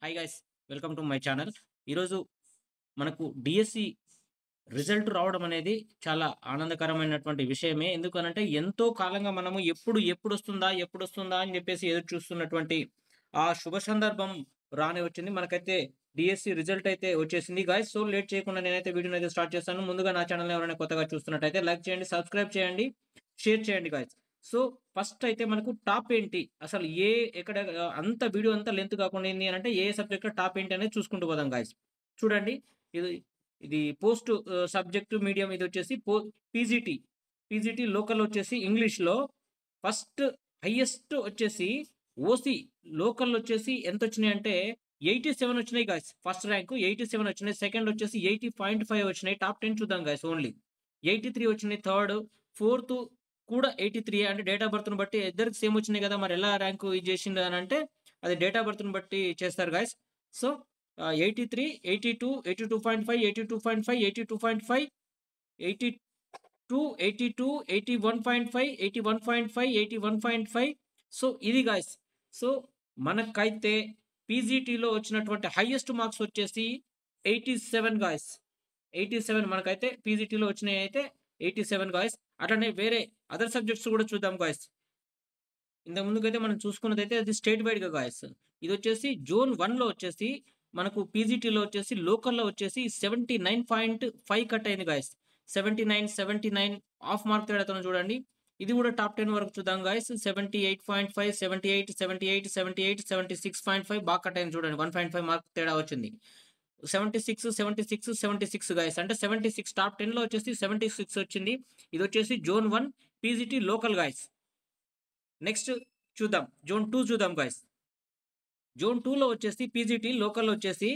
Hi guys, welcome to my channel. ఈరోజు మనకు DSC result రావడం అనేది చాలా ఆనందకరమైనటువంటి విషయమే. ఎందుకనంటే ఎంతో కాలంగా మనము ఎప్పుడొస్తుందా అని చెప్పేసి ఎదురు చూస్తున్నటువంటి ఆ శుభ సందర్భం రానే వచ్చింది. మనకైతే డిఎస్సి రిజల్ట్ అయితే వచ్చేసింది గైస్. సో లేట్ చేయకుండా నేనైతే వీడియోని అయితే స్టార్ట్ చేస్తాను. ముందుగా నా ఛానల్‌ని ఎవరైనా కొత్తగా చూస్తున్నట్టయితే లైక్ చేయండి, సబ్స్క్రైబ్ చేయండి, షేర్ చేయండి గైస్. సో ఫస్ట్ అయితే మనకు టాప్ ఏంటి? అసలు ఎక్కడ అంత వీడియో అంతా లెంత్ కాకుండా ఏంది అనంటే ఏ సబ్జెక్ట్‌లో టాప్ ఏంటి అనేది చూసుకుంటూ పోదాం గైస్. చూడండి, ఇది ఇది పోస్ట్ సబ్జెక్ట్ మీడియం ఇదొచ్చేసి పీజీటీ. పీజీటీ లోకల్ వచ్చేసి ఇంగ్లీష్‌లో ఫస్ట్ హైయెస్ట్ వచ్చేసి ఓసీ లోకల్‌లో వచ్చేసి ఎంతొచ్చినాయంటే 87 వచ్చినాయి గైస్. ఫస్ట్ ర్యాంక్ 87 వచ్చినాయి. సెకండ్ వచ్చేసి 80.5 వచ్చినాయి. టాప్ 10 చూద్దాం గైస్ ఓన్లీ. 83 వచ్చినాయి థర్డ్. ఫోర్త్ కూడా 83 అంటే డేట్ ఆఫ్ బర్త్‌ని బట్టి ఇద్దరికి సేమ్ వచ్చినాయి కదా! మరి ఎలా ర్యాంక్ ఇది చేసిండు అనంటే అది డేట్ ఆఫ్ బర్త్‌ని బట్టి చేస్తారు గైస్. సో 83, 82, 82.5, 82.5, 82.5, 82, 82, 81.5, 81.5, 81.5. సో ఇది గైస్. సో మనకైతే పీజీటీలో వచ్చినటువంటి హైయెస్ట్ మార్క్స్ వచ్చేసి 87 గాయ్స్. 87 మనకైతే పీజీటీలో వచ్చినయయితే 87 గాయ్స్. అట్లనే వేరే అదర్ సబ్జెక్ట్స్ కూడా చూద్దాం గాయ్స్. ఇంతకు ముందుకైతే మనం చూసుకున్నదైతే అది స్టేట్ వైడ్‌గా గాయ్స్. ఇదొచ్చేసి జోన్ 1లో వచ్చేసి మనకు పీజీటీలో వచ్చేసి లోకల్‌లో వచ్చేసి 79.5 కట్ అయింది గాయ్స్. 79, 79 హాఫ్ మార్క్ తేడాతోని చూడండి. ఇది కూడా టాప్ 10 వరకు చూద్దాం గాయ్స్. 78.5, 78, 78, 78, 76.5 బాగా కట్ అయింది చూడండి. 1.5 మార్క్ తేడా వచ్చింది. 76, 76, 76 గైస్. అంటే 76 టాప్ 10లో వచ్చేసి 76 వచ్చింది. ఇదొచ్చేసి zone 1 PGT local guys. Next చూద్దాం. జోన్ 2 చూద్దాం గైస్. జోన్ 2లో వచ్చేసి పీజీటీ లోకల్‌లో వచ్చేసి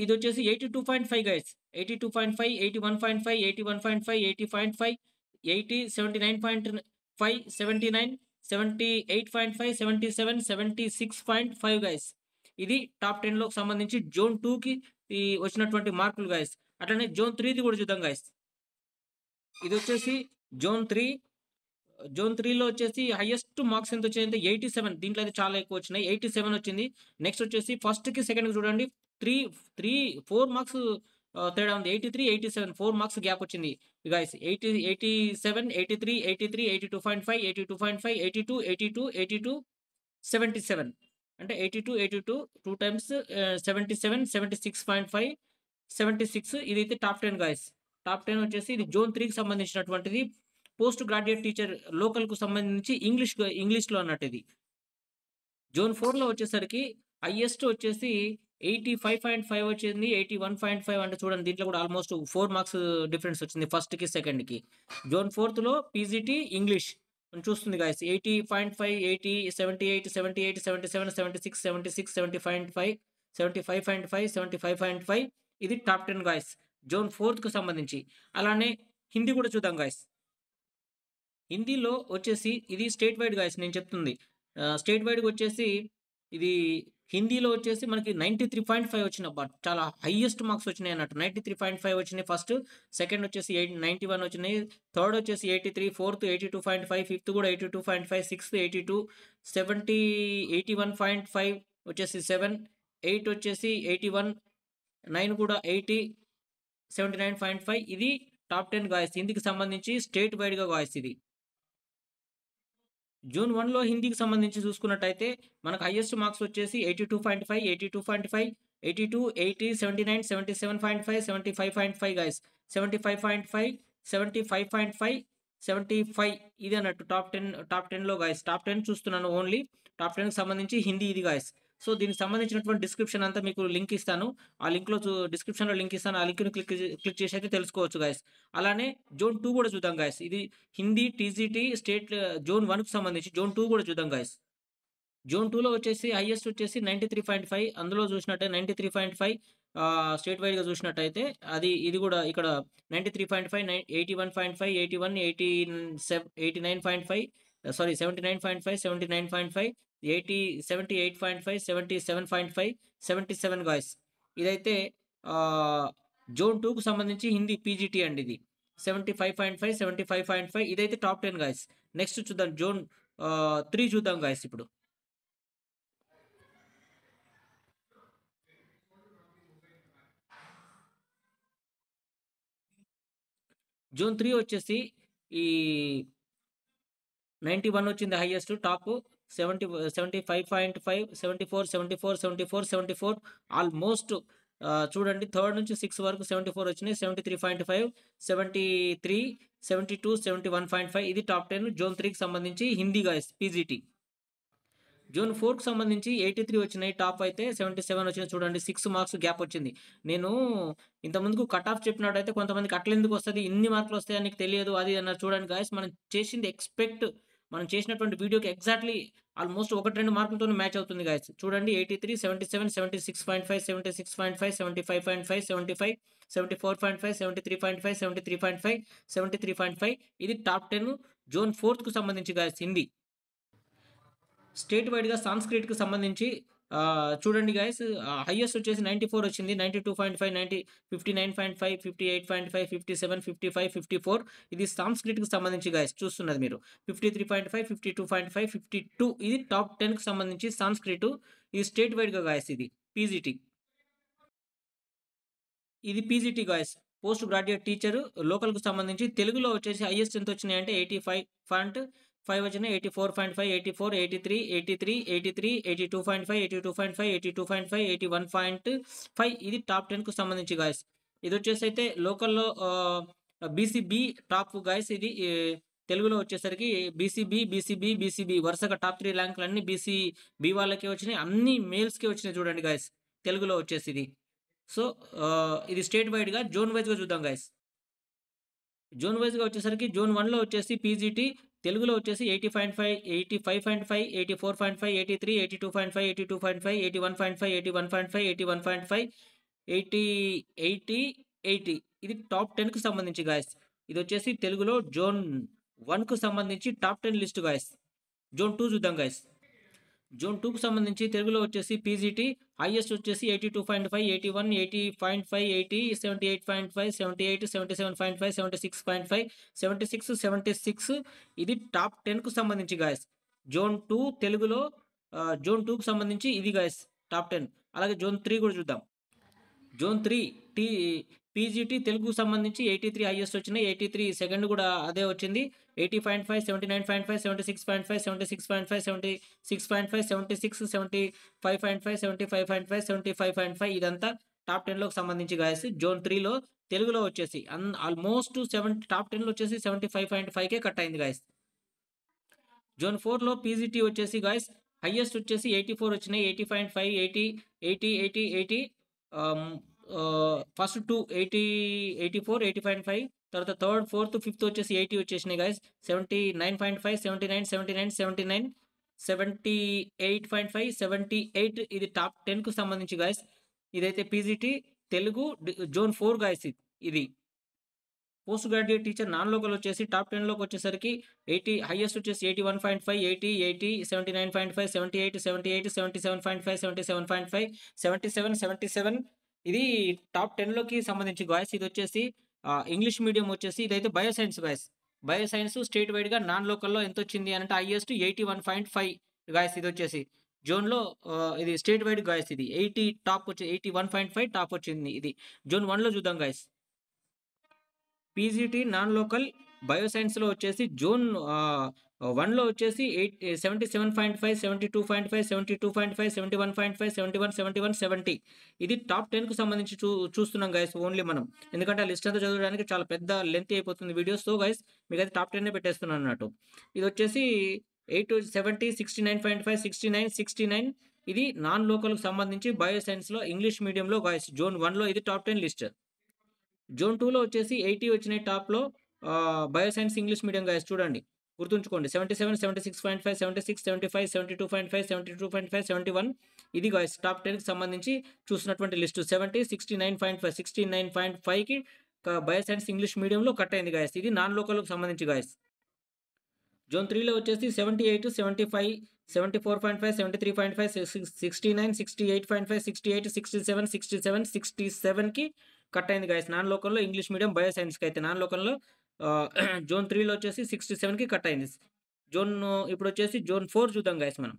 ఇదొచ్చేసి 82.5 గైస్. 82.5, 81.5, 81.5, 80.5, 80, 79.5, 79, 78.5, 77, 76.5 గైస్. ఇది టాప్ 10లోకి సంబంధించి జోన్ 2కి వచ్చినటువంటి మార్కులు గైస్. అట్లనే జోన్ 3ది కూడా చూద్దాం గైస్. ఇదొచ్చేసి జోన్ 3. జోన్ 3లో వచ్చేసి హైయెస్ట్ మార్క్స్ ఎంతొచ్చాయంటే 87. దీంట్లో అయితే చాలా ఎక్కువ వచ్చినాయి. 87 వచ్చింది. నెక్స్ట్ వచ్చేసి ఫస్ట్‌కి, సెకండ్‌కి చూడండి 4 మార్క్స్ తేడా ఉంది. 83, 87 4 మార్క్స్ గ్యాప్ వచ్చింది గైస్. 87, 83, 83, 82.5, 82.5, 82, 82, 82, 77 అంటే 82, 82 2 టైమ్స్ 77, 76.5, 76 ఇదైతే టాప్ 10 గైస్. టాప్ 10 వచ్చేసి ఇది జోన్ 3కి సంబంధించినటువంటిది. పోస్ట్ గ్రాడ్యుయేట్ టీచర్ లోకల్‌కు సంబంధించి ఇంగ్లీష్‌లో అన్నట్టు ఇది. జోన్ 4లో వచ్చేసరికి హైయెస్ట్ వచ్చేసి 85.5 వచ్చింది. 81.5 అంటే చూడండి దీంట్లో కూడా ఆల్‌మోస్ట్ 4 మార్క్స్ డిఫరెన్స్ వచ్చింది ఫస్ట్‌కి, సెకండ్‌కి. జోన్ 4థ్‌లో పీజీటీ ఇంగ్లీష్ చూస్తుంది గాయ్స్. 80.5, 80, 78, 78, 77, 76, 76, 70.5, 75.5, 75.5 ఇది టాప్ 10 గాయ్స్. జోన్ 4థ్‌కి సంబంధించి. అలానే హిందీ కూడా చూద్దాం గాయ్స్. హిందీలో వచ్చేసి ఇది స్టేట్ వైడ్ గాయ్స్ నేను చెప్తుంది. స్టేట్ వైడ్‌గా వచ్చేసి ఇది హిందీలో వచ్చేసి మనకి 93.5 వచ్చినబ్బా! చాలా హైయెస్ట్ మార్క్స్ వచ్చినాయన్నట్టు. 93.5 వచ్చినాయి ఫస్ట్. సెకండ్ వచ్చేసి 91 వచ్చినాయి. థర్డ్ వచ్చేసి 83, ఫోర్త్ 82.5, ఫిఫ్త్ కూడా 82.5, సిక్స్త్ 82, 81.5 వచ్చేసి 7, 8 వచ్చేసి 81, 9 కూడా 80, 79.5 ఇది టాప్ 10 గాయ్స్. హిందీకి సంబంధించి స్టేట్ వైడ్‌గా గాయ్స్ ఇది. జూన్ 1లో హిందీకి సంబంధించి చూసుకున్నట్టయితే మనకు హైయెస్ట్ మార్క్స్ వచ్చేసి 82.5, 82.5, 82, 80, 79, 77.5, 75.5 గైస్. 75.5, 75.5, 75 ఇది అన్నట్టు టాప్ 10లో గైస్. టాప్ 10 చూస్తున్నాను ఓన్లీ. టాప్ 10కి సంబంధించి హిందీ ఇది గైస్. సో దీనికి సంబంధించినటువంటి డిస్క్రిప్షన్ అంతా మీకు లింక్ ఇస్తాను. ఆ లింక్‌లో డిస్క్రిప్షన్‌లో లింక్ ఇస్తాను. ఆ లింక్‌ని క్లిక్ చేసి అయితే తెలుసుకోవచ్చు గైస్. అలానే జోన్ 2 కూడా చూద్దాం గైస్. ఇది హిందీ, టీజీటీ స్టేట్ జోన్ 1కి సంబంధించి జోన్ 2 కూడా చూద్దాం గైస్. జోన్ 2లో వచ్చేసి హైయెస్ట్ వచ్చేసి 93.5 అందులో చూసినట్టే 93.5 స్టేట్ వైడ్‌గా చూసినట్టయితే ఇది కూడా ఇక్కడ 93.5, 81.5, 81, 89.5 సారీ 79.5, 79.5, 80, 78.5, 77.5, 77 గాయ్స్. ఇదైతే జోన్ 2కు సంబంధించి హిందీ పీజీటీ అండి ఇది. 75.5, 75.5 ఇదైతే టాప్ 10 గాయ్స్. నెక్స్ట్ చూద్దాం జోన్ 3 చూద్దాం గాయ్స్ ఇప్పుడు. జోన్ 3 వచ్చేసి ఈ 91 వచ్చింది హైయెస్ట్ టాప్. 70 75.5 74 74 74 74 ఆల్మోస్ట్ చూడండి థర్డ్ నుంచి 6 వరకు 74 వచ్చినాయి. 73.5 73 72 71.5 ఇది టాప్ 10 జోన్ 3కి సంబంధించి హిందీ గైస్ పీజీటీ. జోన్ 4కి సంబంధించి 83 వచ్చినాయి టాప్ అయితే. 77 వచ్చినాయి చూడండి. 6 మార్క్స్ గ్యాప్ వచ్చింది. నేను ఇంతకుముందుకు కట్ ఆఫ్ చెప్పినట్టయితే కొంతమందికి అట్లెందుకు వస్తది, ఇన్ని మార్కులు వస్తాయని నీకు తెలియదు అది అన్నారు. చూడండి గాయ్స్, మనం చేసింది మనం చేసినటువంటి వీడియోకి ఎగ్జాక్ట్‌లీ ఆల్మోస్ట్ 1, 2 మార్కులతోనే మ్యాచ్ అవుతుంది గాయ్స్. చూడండి 83, 77, 76.5, 76.5, 75.5, 75, 74.5, 73.5, 73.5, 73.5 ఇది టాప్ 10 జోన్ 4కు సంబంధించి గాయ్స్ హిందీ. స్టేట్ వైడ్‌గా సాంస్క్రిట్‌కి సంబంధించి చూడండి గైస్, హైయెస్ట్ వచ్చేసి 94 వచ్చింది. 92.5, 59.5, 58.5, 57, 55, 54 ఇది సాంస్క్రిట్‌కి సంబంధించి గైస్ చూస్తున్నది మీరు. 53.5, 52.5, 52 ఇది టాప్ 10కి సంబంధించి సాంస్క్రిట్. ఇది స్టేట్ వైడ్‌గా గైస్ ఇది పీజీటీ. ఇది PGT guys. Post graduate teacher లోకల్‌కు సంబంధించి తెలుగులో వచ్చేసి హైయెస్ట్ ఎంత వచ్చినాయంటే 85.5 వచ్చినాయి. 84.5, 84, 83, 83, 83, 82.5, 82.5, 82.5, 81.5 ఇది టాప్ 10కు సంబంధించి గాయ్స్. ఇదొచ్చేసి అయితే లోకల్‌లో బీసీబీ టాప్ గాయ్స్ ఇది. తెలుగులో వచ్చేసరికి బీసీబీ వరుసగా టాప్ 3 ర్యాంకులన్నీ బీసీబీ వాళ్ళకే వచ్చినాయి. అన్ని మేల్స్‌కే వచ్చినాయి చూడండి గాయ్స్ తెలుగులో వచ్చేసి ఇది. సో, ఇది స్టేట్ వైడ్‌గా జోన్ వైస్‌గా చూద్దాం గైస్. జోన్ వైస్‌గా వచ్చేసరికి జోన్ 1లో వచ్చేసి పీజీటీ తెలుగులో వచ్చేసి 80.5, 85.5, 84.5, 83, 82.5, 82.5, 81.5, 81.5, 81.5, 80, 80, 80 ఇది టాప్ 10కి సంబంధించి గాయ్స్. ఇదొచ్చేసి తెలుగులో జోన్ 1కు సంబంధించి టాప్ 10 లిస్ట్ గాయ్స్. జోన్ 2 చూద్దాం గాయ్స్. జోన్ 2కి సంబంధించి తెలుగులో వచ్చేసి పీజీటీ హైయెస్ట్ వచ్చేసి 82.5, 81, 80.5, 80, 78.5, 78, 77.5, 76.5, 76, 76 ఇది టాప్ 10కు సంబంధించి గాయ్స్. జోన్ 2 తెలుగులో జోన్ 2కి సంబంధించి ఇది గాయ్స్ టాప్ 10. అలాగే జోన్ 3 కూడా చూద్దాం. జోన్ 3 టీ పీజీటీ తెలుగుకు సంబంధించి 83 హైయెస్ట్ వచ్చినాయి. 83 సెకండ్ కూడా అదే వచ్చింది. 80.5, 79.5, 76.5, 76.5, 76.5, 76, 75.5, 75.5, 75.5 ఇదంతా టాప్ 10లోకి సంబంధించి గాయ్స్. జోన్ 3లో తెలుగులో వచ్చేసి ఆల్మోస్ట్ టాప్ 10లో వచ్చేసి 75.5కే కట్ అయింది గాయ్స్. జోన్ 4లో పీజీటీ వచ్చేసి గాయ్స్ హైయెస్ట్ వచ్చేసి 84 వచ్చినాయి. 80.5, 80, 80, 80, 80 ఫస్ట్ 2 80, 84, 80.5 తర్వాత థర్డ్, ఫోర్త్, ఫిఫ్త్ వచ్చేసి 80 వచ్చేసినాయి గాయ్స్. 79.5, 79, 79, 79, 78.5, 78 ఇది టాప్ 10కు సంబంధించి గాయ్స్. ఇదైతే పీజీటీ తెలుగు జోన్ 4 గాయ్స్ ఇది. Post graduate teacher non local వచ్చేసి టాప్ 10లోకి వచ్చేసరికి 80 హైయెస్ట్ వచ్చేసి 81.5, 80, 80, 79.5, 78, 78, 77.5, 77.5, 77, 77 ఇది టాప్ 10లోకి సంబంధించి గాయ్స్. ఇది వచ్చేసి ఇంగ్లీష్ మీడియం వచ్చేసి ఇదైతే బయోసైన్స్ గాయ్స్. బయోసైన్స్ స్టేట్ వైడ్‌గా నాన్ లోకల్‌లో ఎంత వచ్చింది అనంటే హైయెస్ట్ 81.5 గాయ్స్. ఇది వచ్చేసి జోన్‌లో ఇది స్టేట్ వైడ్ గాయ్స్ ఇది 80 టాప్ వచ్చి 81.5 టాప్ వచ్చింది ఇది. జోన్ 1లో చూద్దాం గాయ్స్. పీజీటీ నాన్ లోకల్ బయోసైన్స్‌లో వచ్చేసి జోన్ 1లో వచ్చేసి 77.5, 72.5, 72.5, 71.5, 71, 71, 70 ఇది టాప్ 10కు సంబంధించి చూస్తున్నాం గైస్ ఓన్లీ మనం. ఎందుకంటే ఆ లిస్ట్ అంతా చదవడానికి చాలా పెద్ద లెంతీ అయిపోతుంది వీడియో. సో గైస్ మీకైతే టాప్ 10 పెట్టేస్తున్నాను అన్నట్టు. ఇది వచ్చేసి 8 70, 69.5, 69, 69 ఇది నాన్ లోకల్‌కి సంబంధించి బయోసైన్స్‌లో ఇంగ్లీష్ మీడియంలో గైస్ జోన్ 1లో ఇది టాప్ 10 లిస్ట్. జోన్ 2లో వచ్చేసి 80 వచ్చినాయి టాప్‌లో బయోసైన్స్ ఇంగ్లీష్ మీడియం గైస్ చూడండి. గుర్తుంచుకోండి 77, 76.5, 76, 75, 72.5, 72.5, 71 ఇది గైస్ టాప్ 10కి సంబంధించి చూసినటువంటి లిస్ట్. 70, 69.5, 69.5కి బయోసైన్స్ ఇంగ్లీష్ మీడియంలో కట్ అయింది గైస్. ఇది నాన్ లోకల్‌కి సంబంధించి గైస్. జోన్ 3లో వచ్చేసి 78, 75, 74.5, 73.5, 69, 68.5, 68, 67, 67, 67కి కట్ అయింది గైస్. నాన్ లోకల్‌లో ఇంగ్లీష్ మీడియం బయోసైన్స్‌కి అయితే నాన్ లోకల్‌లో జోన్ 3లో వచ్చేసి 67కి కట్ అయింది. ఇప్పుడు వచ్చేసి జోన్ 4 చూద్దాం గైస్ మనం.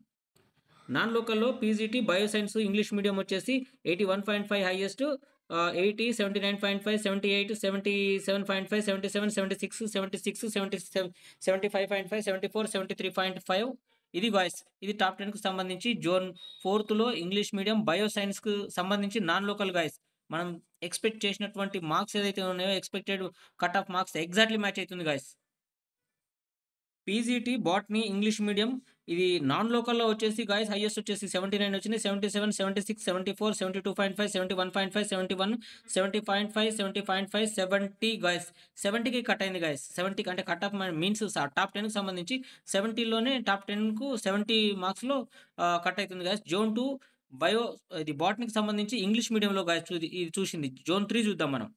నాన్ లోకల్‌లో పీజీటీ, బయోసైన్స్, ఇంగ్లీష్ మీడియం వచ్చేసి 81.5 హైయెస్ట్, 80, 79.5, 78, 77.5, 77, 76, 76, 77, 75.5, 74, 73.5 ఇది గాయ్స్. ఇది టాప్ 10కి సంబంధించి జోన్ 4లో ఇంగ్లీష్ మీడియం బయోసైన్స్‌కు సంబంధించి నాన్ లోకల్ గాయ్స్. మనం ఎక్స్‌పెక్ట్ చేసినటువంటి మార్క్స్ ఏదైతే ఉన్నాయో expected cut off marks exactly match అయితుంది guys. PGT, botany, English medium ఇది నాన్ లోకల్‌లో వచ్చేసి గాయ్స్ హైయెస్ట్ వచ్చేసి 79 వచ్చినాయి. 77, 76, 74, 72.5, 71.5, 71, 70.5, 70.5, 70 గాయ్స్. 70కి కట్ అయింది గాయ్స్. 70కి అంటే కట్ ఆఫ్ మీన్స్ టాప్ 10కి సంబంధించి 70లోనే టాప్ 10కు 70 మార్క్స్‌లో కట్ అయితుంది గాయ్స్. జోన్ 2 బయో ఇది బాటనీకి సంబంధించి ఇంగ్లీష్ మీడియంలో గాయ్స్ ఇది చూసింది. జోన్ 3 చూద్దాం మనం.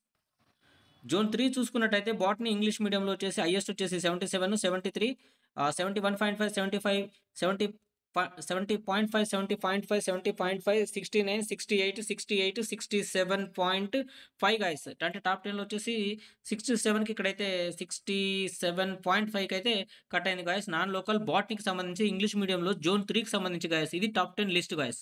జోన్ 3 చూసుకున్నట్టయితే బాటనీ ఇంగ్లీష్ మీడియంలో వచ్చేసి హైయెస్ట్ వచ్చేసి 77, 73, 71.5, 75, 70 70.5, 70.5, 70.5, 69, 68, 68, 67.5 గైస్. అంటే టాప్ 10లో వచ్చేసి 67కి ఇక్కడైతే 67.5కి అయితే కట్ అయింది గాయ్స్. నాన్ లోకల్ బాటనీకి సంబంధించి ఇంగ్లీష్ మీడియంలో జోన్ 3కి సంబంధించి గాయ్స్. ఇది టాప్ 10 లిస్ట్ గాయ్స్.